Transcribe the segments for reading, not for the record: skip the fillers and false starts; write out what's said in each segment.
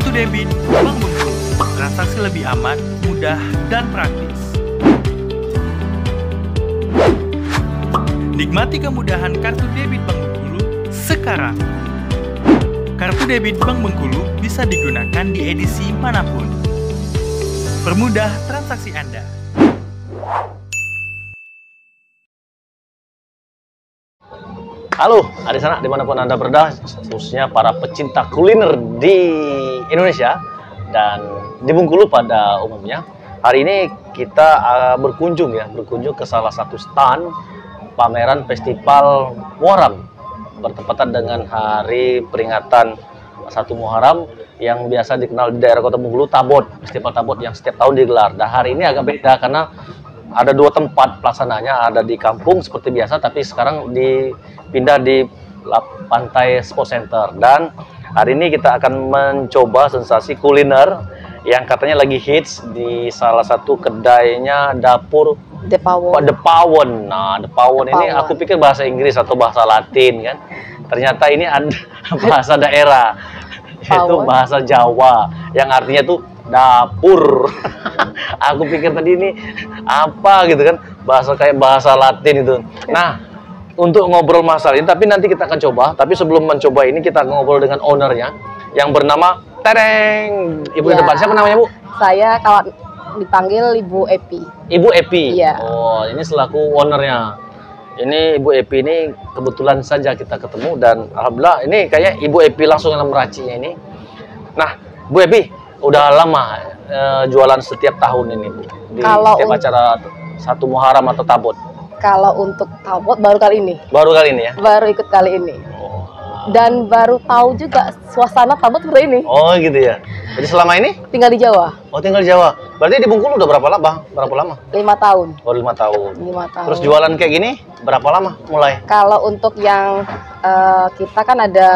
Kartu debit Bank Bengkulu, transaksi lebih aman, mudah, dan praktis. Nikmati kemudahan kartu debit Bank Bengkulu sekarang. Kartu debit Bank Bengkulu bisa digunakan di edisi manapun. Permudah transaksi Anda. Halo, ada di sana dimanapun Anda berada, khususnya para pecinta kuliner di Indonesia dan di Bengkulu pada umumnya. Hari ini kita berkunjung ke salah satu stand pameran festival Muharram bertepatan dengan hari peringatan 1 Muharram yang biasa dikenal di daerah Kota Bengkulu, Tabot, festival Tabot yang setiap tahun digelar. Dan hari ini agak beda karena ada 2 tempat pelaksananya, ada di kampung seperti biasa, tapi sekarang dipindah di Pantai Sport Center. Dan hari ini kita akan mencoba sensasi kuliner yang katanya lagi hits di salah satu kedainya dapur The Pawon. Nah, The Pawon ini aku pikir bahasa Inggris atau bahasa Latin kan. Ternyata ini ada bahasa daerah, yaitu bahasa Jawa yang artinya tuh dapur. Aku pikir tadi ini apa gitu kan, kayak bahasa Latin itu. Nah, untuk ngobrol masalah ini, tapi nanti kita akan coba. Tapi sebelum mencoba ini kita akan ngobrol dengan ownernya yang bernama Tereng. Ibu di depan, siapa namanya, Bu? Saya kalau dipanggil Ibu Epi. Ibu Epi? Iya. Oh, ini selaku ownernya. Ini Ibu Epi ini kebetulan saja kita ketemu dan alhamdulillah ini kayak Ibu Epi langsung yang meracinya ini. Nah, Bu Epi, udah lama jualan setiap tahun ini, Bu? Di setiap acara 1 Muharram atau Tabot? Kalau untuk Tabot baru kali ini. Baru kali ini ya? Baru ikut kali ini. Dan baru tahu juga suasana Tabot seperti ini. Oh gitu ya. Jadi selama ini? Tinggal di Jawa. Oh, tinggal di Jawa. Berarti di Bengkulu udah berapa lama? 5 tahun. Oh, 5 tahun. 5 tahun. Terus jualan kayak gini berapa lama mulai? Kalau untuk yang kita kan ada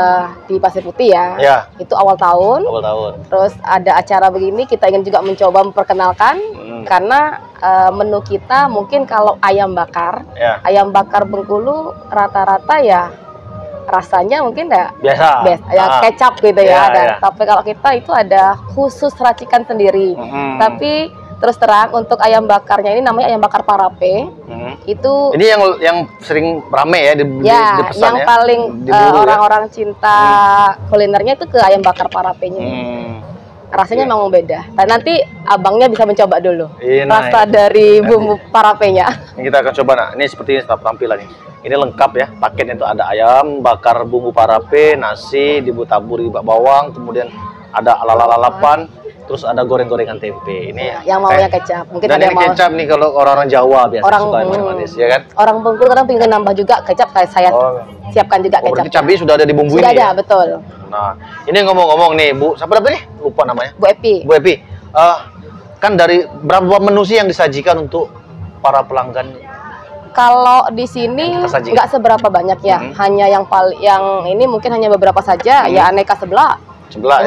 di Pasir Putih ya. Ya. Itu awal tahun. Awal tahun. Terus ada acara begini, kita ingin juga mencoba memperkenalkan. Karena menu kita mungkin kalau ayam bakar. Ya. Ayam bakar Bengkulu rata-rata ya rasanya mungkin biasa ya kecap gitu ya, ya. Tapi kalau kita itu ada khusus racikan sendiri. Tapi terus terang untuk ayam bakarnya ini namanya ayam bakar Parape. Itu ini yang sering rame ya dipesan yang ya? paling orang-orang cinta kulinernya itu ke ayam bakar Parapenya. Rasanya memang beda. Dan nanti abangnya bisa mencoba dulu rasa dari bumbu Parapenya. Ini kita akan coba. Nah, ini seperti ini tampilan ini. Ini lengkap ya, paketnya itu ada ayam bakar bumbu Parape, nasi ditaburi bawang, kemudian ada lalapan, terus ada goreng-gorengan tempe. Ini yang maunya kecap. Mungkin dan ada ini kecap nih kalau orang-orang Jawa biasa suka yang manis, ya kan? Orang Bengkulu kadang pengen nambah juga kecap, kayak saya siapkan juga kecap. Berarti cabai sudah ada di bumbu sudah ini. Sudah ada, ya? betul. Nah, ini ngomong-ngomong nih, Bu, siapa nih? Lupa namanya. Bu Epi. Bu Epi, kan dari berapa menu sih yang disajikan untuk para pelanggan? Kalau di sini nggak seberapa banyak ya, hanya yang ini mungkin hanya beberapa saja, ya aneka sebelah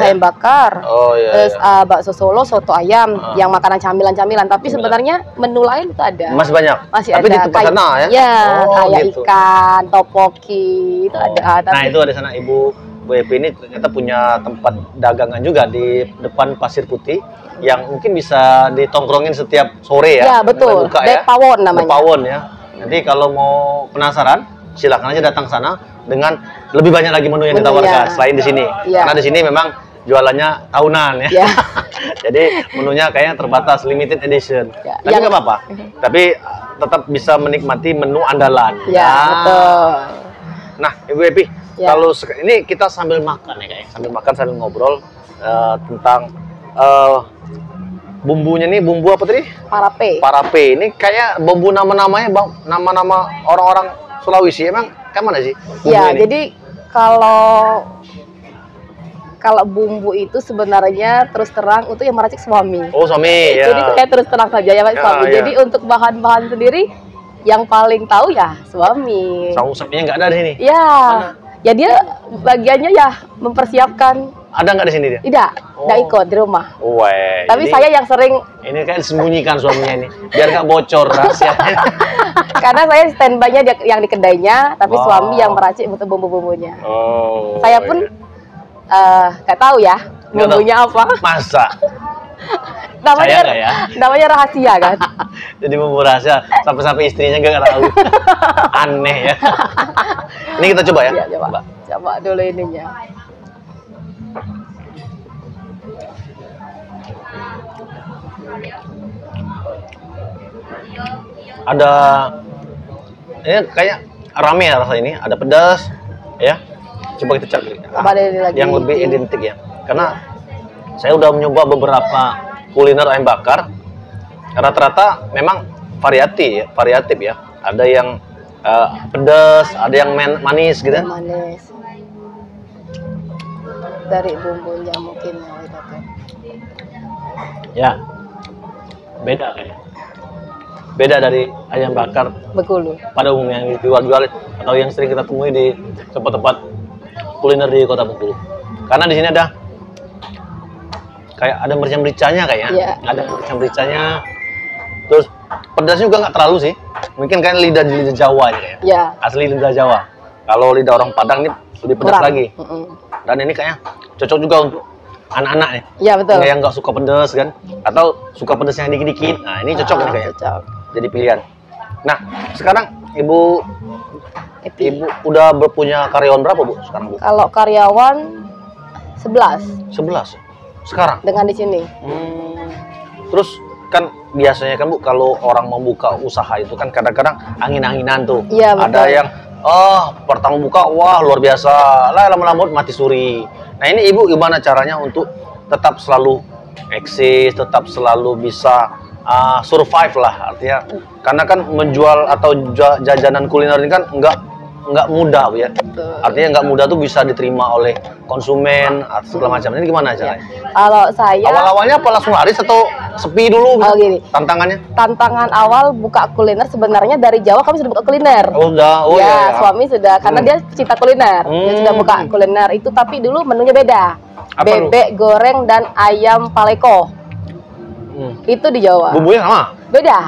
ayam bakar, terus bakso Solo, soto ayam, yang makanan camilan-camilan. Tapi sebenarnya menu lain itu ada. Masih banyak. Masih tapi ada. Di tempat sana ya? Ya, kayak gitu. Ikan, topoki itu ada. Nah itu ada sana Bu Epi ini ternyata punya tempat dagangan juga di depan Pasir Putih yang mungkin bisa ditongkrongin setiap sore ya. Ya betul. Buka, The Pawon namanya. The Pawon ya. Nanti kalau mau penasaran, silakan aja datang sana dengan lebih banyak lagi menu yang ditawarkan selain di sini. Karena di sini memang jualannya tahunan ya. Jadi menunya kayaknya terbatas, limited edition. Tapi nggak apa-apa. Tapi tetap bisa menikmati menu andalan. Ya, betul. Nah, Ibu Epi, kalau ini kita sambil makan ya, sambil ngobrol tentang bumbunya nih, bumbu apa tadi? Parape. Parape ini kayak bumbu nama-namanya nama-nama orang-orang Sulawesi. Emang kayak mana sih? Ya, ini? Jadi kalau bumbu itu sebenarnya terus terang itu yang meracik suami. Oh, suami. Ya. Jadi kayak terus terang saja ya suami. Ya. Jadi untuk bahan-bahan sendiri yang paling tahu ya suami. Suaminya nggak ada di sini? Ya. Mana? Ya dia bagiannya ya mempersiapkan. Ada nggak di sini dia? Tidak, nggak ikut di rumah. Tapi jadi, saya yang sering. Ini kan disembunyikan suaminya ini, biar nggak bocor rahasianya. Karena saya standby-nya yang di kedainya, tapi suami yang meracik betul bumbu-bumbunya. Saya pun nggak tahu ya. Bumbunya apa? Masa? Namanya, ya? Namanya rahasia kan? Jadi bumbu rahasia sampai istrinya nggak tahu. Aneh ya. Ini kita coba ya. Iya, coba. Coba dulu ininya. Ada ini kayak rame ya rasa ini, ada pedas ya. Coba kita cari yang lebih identik ya. Karena saya udah mencoba beberapa kuliner ayam bakar. Rata-rata memang variatif ya. Ada yang pedas, ada yang manis gitu. Manis. Dari bumbunya mungkin ya. Beda kayaknya. Beda dari ayam bakar Bengkulu pada umumnya yang dijual atau yang sering kita temui di tempat-tempat kuliner di Kota Bengkulu. Karena di sini ada kayak ada merica-mericanya kayaknya. Yeah. Ada merica-mericanya. Terus pedasnya juga nggak terlalu sih. Mungkin kayak lidah Jawa ini kayak. Yeah. Asli lidah Jawa. Kalau lidah orang Padang ini lebih pedas lagi. Dan ini kayaknya cocok juga untuk anak-anak nih. Iya, betul. Yang nggak suka pedas kan, atau suka pedasnya dikit-dikit. Nah, ini cocok nih kayaknya. Cocok. Jadi pilihan. Nah, sekarang Ibu udah punya karyawan berapa, Bu? Sekarang, Bu? Kalau karyawan 11. 11. Sekarang Dengan di sini. Terus kan biasanya kan, Bu, kalau orang membuka usaha itu kan kadang-kadang angin-anginan tuh. Iya, betul. Ada yang pertama buka wah luar biasa, lah lama-lama mati suri. Nah, ini Ibu gimana caranya untuk tetap selalu eksis, tetap selalu bisa survive lah, artinya karena kan menjual atau jajanan kuliner ini kan nggak mudah, Bu, ya. Artinya nggak mudah tuh bisa diterima oleh konsumen atau segala macam. Ini gimana caranya? Kalau saya Awal-awalnya apa langsung laris atau sepi dulu? Oh, gini. Tantangannya? Tantangan awal buka kuliner sebenarnya dari Jawa kami sudah buka kuliner. Oh, udah. Oh ya, ya. Suami sudah karena dia cinta kuliner. Dia sudah buka kuliner itu, tapi dulu menunya beda. Apa bebek goreng dan ayam paleko. Itu di Jawa. Bumbunya sama? Beda.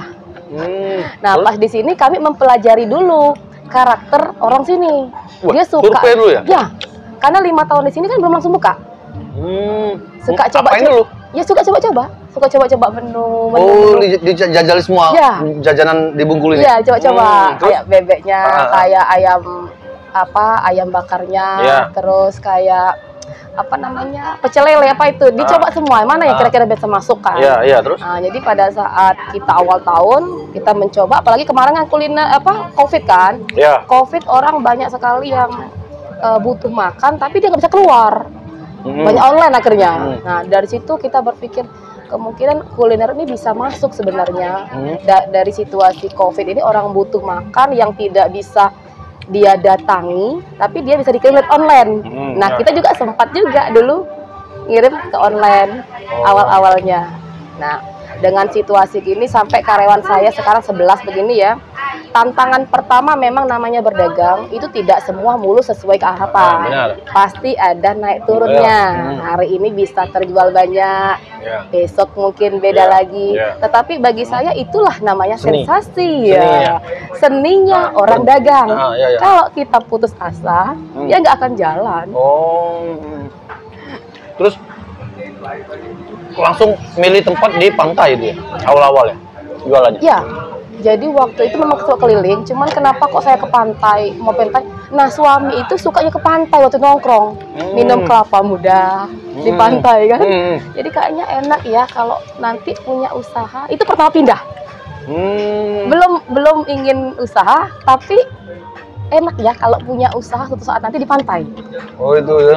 Nah, pas di sini kami mempelajari dulu karakter orang sini. Wah, dia suka. survei dulu ya? Ya, karena 5 tahun di sini kan belum langsung buka. Suka coba-coba dulu. Ya, suka coba-coba menu. Oh, dijajali semua ya. Jajanan di Bengkulu ini? Iya, coba-coba. Kayak bebeknya, kayak ayam bakarnya, terus kayak pecel lele itu dicoba semua, mana yang kira-kira bisa masuk kan. Iya, terus jadi pada saat kita awal tahun kita mencoba, apalagi kemarin kan kuliner COVID kan. COVID orang banyak sekali yang butuh makan tapi dia nggak bisa keluar, banyak online akhirnya. Nah, dari situ kita berpikir kemungkinan kuliner ini bisa masuk sebenarnya. Dari situasi COVID ini orang butuh makan yang tidak bisa dia datangi, tapi dia bisa dikirim online. Nah, kita juga sempat juga dulu ngirim ke online awal-awalnya. Nah, dengan situasi gini sampai karyawan saya sekarang 11 begini ya. Tantangan pertama memang namanya berdagang, itu tidak semua mulus sesuai keharapan. Pasti ada naik turunnya. Hari ini bisa terjual banyak, besok mungkin beda lagi. Tetapi bagi saya itulah namanya sensasi ya. Seninya orang dagang. Kalau kita putus asa, ya nggak akan jalan. Terus langsung milih tempat di pantai dia awal-awal ya jualannya? Ya. Jadi waktu itu memang suka keliling, cuman kenapa kok saya ke pantai, mau pantai? Nah, suami itu sukanya ke pantai waktu nongkrong, minum kelapa muda di pantai kan. Jadi kayaknya enak ya kalau nanti punya usaha. Itu pertama pindah. Belum ingin usaha, tapi enak ya kalau punya usaha suatu saat nanti di pantai. Oh, itu ya?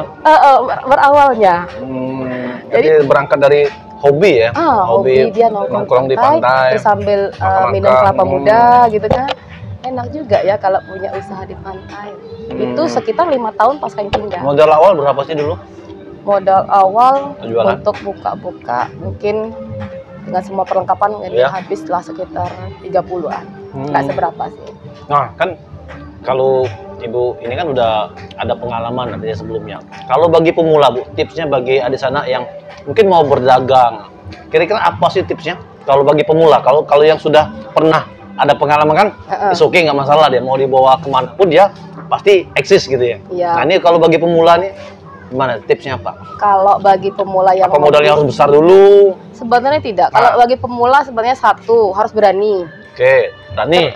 Berawalnya. Jadi berangkat dari hobi ya? Hobi dia nongkrong di pantai, terus sambil minum kelapa muda gitu kan. Enak juga ya kalau punya usaha di pantai. Itu sekitar 5 tahun pas kami pindah. Modal awal berapa sih dulu? Modal awal untuk buka-buka mungkin dengan semua perlengkapan habislah sekitar 30-an. Nggak seberapa sih. Nah, kan kalau Ibu ini kan udah ada pengalaman artinya sebelumnya. Kalau bagi pemula, Bu, tipsnya bagi adik sana yang mungkin mau berdagang, kira-kira apa sih tipsnya? Kalau bagi pemula, kalau yang sudah pernah ada pengalaman kan, it's okay, nggak masalah, dia mau dibawa kemana pun dia pasti eksis gitu ya. Nah, ini kalau bagi pemula nih, Gimana tipsnya apa? Kalau bagi pemula yang apa modalnya harus besar dulu? Sebenarnya tidak. Kalau bagi pemula sebenarnya satu, harus berani. Oke, berani.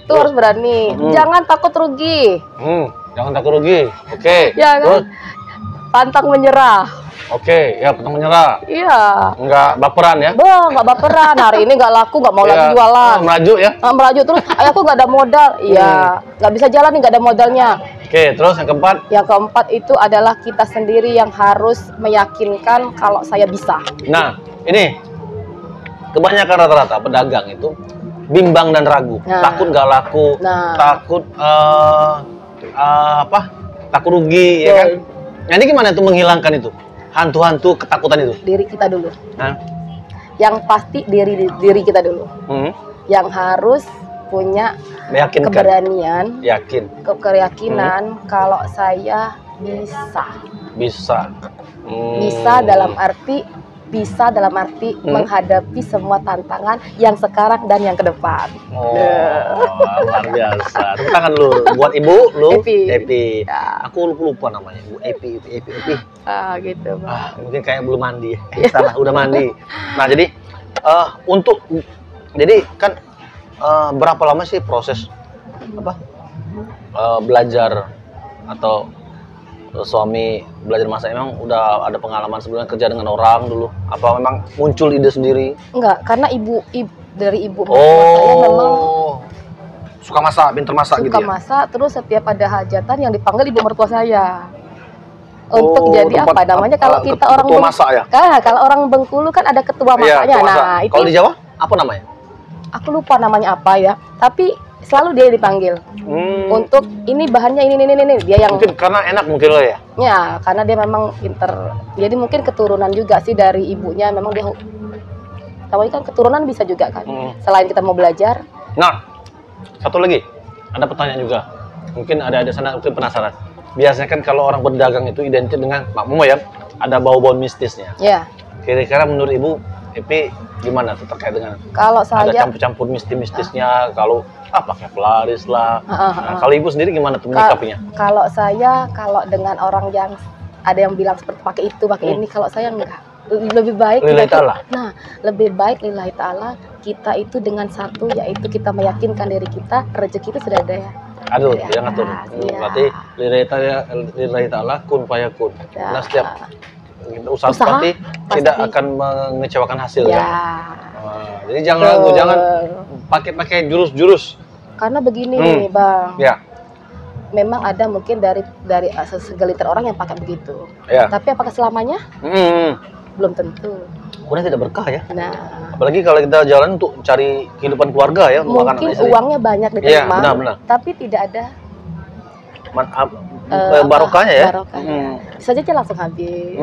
Itu harus berani. Jangan takut rugi. Jangan takut rugi. Oke. Ya kan? Pantang menyerah. Oke, ya pantang menyerah. Iya. Enggak baperan ya? Nggak baperan. Hari ini nggak laku, nggak mau lagi jualan. Melaju ya? Melaju terus. Aku nggak ada modal. Iya. Nggak bisa jalan nih, nggak ada modalnya. Oke, terus yang keempat? Yang keempat itu adalah kita sendiri yang harus meyakinkan kalau saya bisa. Nah, ini kebanyakan rata-rata pedagang itu bimbang dan ragu. Takut nggak laku, takut takut rugi, ya kan? Nah, ini gimana tuh menghilangkan itu? Hantu-hantu ketakutan itu? Diri kita dulu. Yang pasti diri kita dulu. Yang harus punya meyakinkan. Keberanian, keyakinan kalau saya bisa. Bisa dalam arti menghadapi semua tantangan yang sekarang dan yang ke depan. Luar biasa. Tepuk tangan lu buat ibu lu. Epi. Ya. Aku lupa namanya. Bu Epi. Gitu, Bang. Mungkin kayak belum mandi. Salah, udah mandi. Nah, jadi kan berapa lama sih proses belajar atau suami belajar masak? Emang udah ada pengalaman sebelumnya kerja dengan orang dulu? Apa memang muncul ide sendiri? Enggak, karena dari ibu saya memang suka masak, pinter masak gitu ya? Suka masak, terus setiap ada hajatan yang dipanggil ibu mertua saya. Untuk jadi apa namanya kalau kita orang ketua masak ya? Kalau orang Bengkulu kan ada ketua masaknya. Nah, itu. Kalau di Jawa apa namanya? Aku lupa namanya apa ya, tapi selalu dia dipanggil. Untuk ini bahannya ini dia yang mungkin karena enak mungkin lo ya. Ya, karena dia memang pinter. Jadi mungkin keturunan juga sih dari ibunya, memang dia tahu kan keturunan bisa juga kan. Selain kita mau belajar. Nah, satu lagi. Ada pertanyaan juga. Mungkin ada sana mungkin penasaran. Biasanya kan kalau orang berdagang itu identik dengan makmum ya, ada bau-bau mistisnya. Iya. Kira-kira menurut Ibu Epi gimana tuh terkait dengan kalau saya ada campur-campur mistisnya, kalau pakai pelaris lah. Nah, kalau Ibu sendiri gimana tuh menyikapinya? Kalau saya, kalau dengan orang yang ada yang bilang seperti pakai itu, pakai ini, kalau saya enggak. Lebih baik lillahi ta'ala. Nah, lebih baik lillahi ta'ala, kita itu dengan satu, yaitu kita meyakinkan diri kita, rezeki itu sudah ada ya. Aduh, yang ngatur. Berarti lillahi ta'ala kun fayakun. Nah, setiap usaha seperti tidak akan mengecewakan hasil ya. Jadi jangan ragu, jangan pakai jurus-jurus. Karena begini, Bang. Ya. Memang ada mungkin dari segelintir orang yang pakai begitu. Ya. Tapi apakah selamanya? Belum tentu. Udah tidak berkah ya. Nah, apalagi kalau kita jalan untuk cari kehidupan keluarga ya, mungkin uangnya banyak diterima, benar. tapi tidak ada barokahnya ya. Bisa aja langsung habis.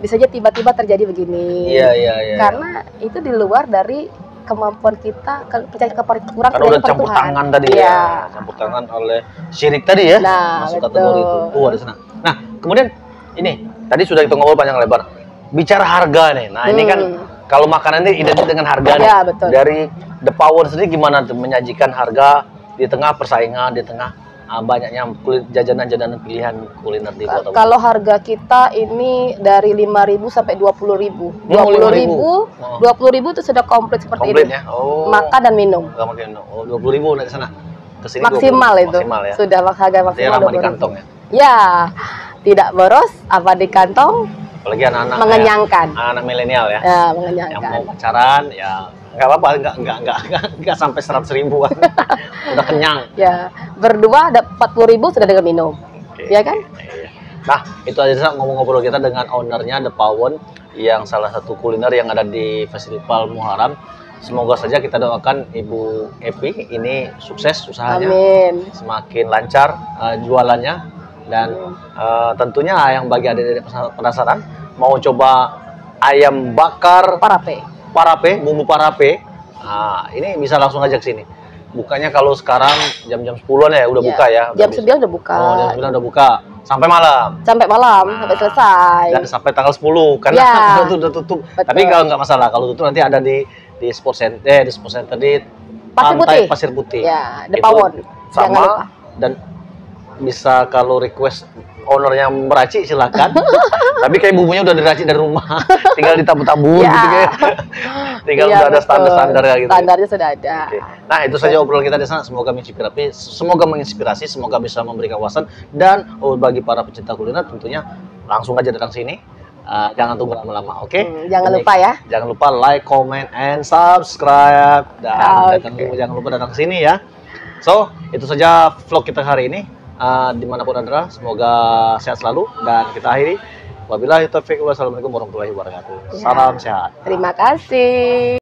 Bisa aja tiba-tiba terjadi begini. Iya. Karena itu di luar dari kemampuan kita, kurang karena udah campur tangan tadi ya. Campur tangan oleh syirik tadi ya. Nah, masuk kategori itu. Ada sana. Nah, kemudian ini tadi sudah kita ngobrol panjang lebar. Bicara harga nih. Nah, ini kan kalau makanan ini identik dengan harga nih. Ya, betul. Dari The Power sendiri gimana tuh menyajikan harga di tengah persaingan, di tengah banyaknya jajanan-jajanan pilihan kuliner di Kota Bogor? Kalau harga kita ini dari 5.000 sampai 20.000. 20.000 itu sudah komplit seperti ini. Ya? Makan dan minum. 20.000 dari sana ke sini maksimal itu. Maksimal ya. Sudah harga maksimal 20.000. Di kantong ya. Ya, tidak boros, apa di kantong. Apalagi anak-anak mengenyangkan. Anak milenial ya. Ya, mengenyangkan. Yang mau pacaran ya nggak apa-apa, nggak sampai 100.000 kan. Udah kenyang. Ya, berdua ada 40.000 sudah dengan minum. Ya kan? Nah, itu aja ngobrol-ngobrol kita dengan ownernya The Pawon, yang salah satu kuliner yang ada di Festival Muharram. Semoga saja kita doakan Ibu Epi ini sukses usahanya. Amin. Semakin lancar jualannya. Dan tentunya yang bagi adik-adik penasaran mau coba ayam bakar parape, bumbu parape, nah, ini bisa langsung aja ke sini. Bukanya kalau sekarang jam-jam 10-an ya udah buka ya. Jam 9 udah buka. Oh, jam 9 udah buka. Sampai malam. Sampai selesai. Dan sampai tanggal 10 karena udah tutup. Betul. Tapi kalau nggak masalah, kalau tutup nanti ada di sport center di Pantai Pasir Putih. Ya, The Pawon. Sama dan bisa kalau request ownernya meracik silakan. Tapi kayak bumbunya udah diracik dari rumah, tinggal ditabur-tabur gitu kayak. Tinggal udah ada standar-standar ya gitu. Standarnya sudah ada. Okay. Nah, itu saja obrolan kita di sana. Semoga menginspirasi, semoga bisa memberikan wawasan dan bagi para pecinta kuliner tentunya langsung aja datang sini. Jangan tunggu lama-lama, oke? Jangan lupa ya. Jangan lupa like, comment, and subscribe. Dan jangan lupa datang sini ya. So, itu saja vlog kita hari ini. Dimanapun Anda, semoga sehat selalu. Dan kita akhiri. Wabillahi taufiq. Wassalamualaikum warahmatullahi wabarakatuh. Salam sehat. Terima kasih.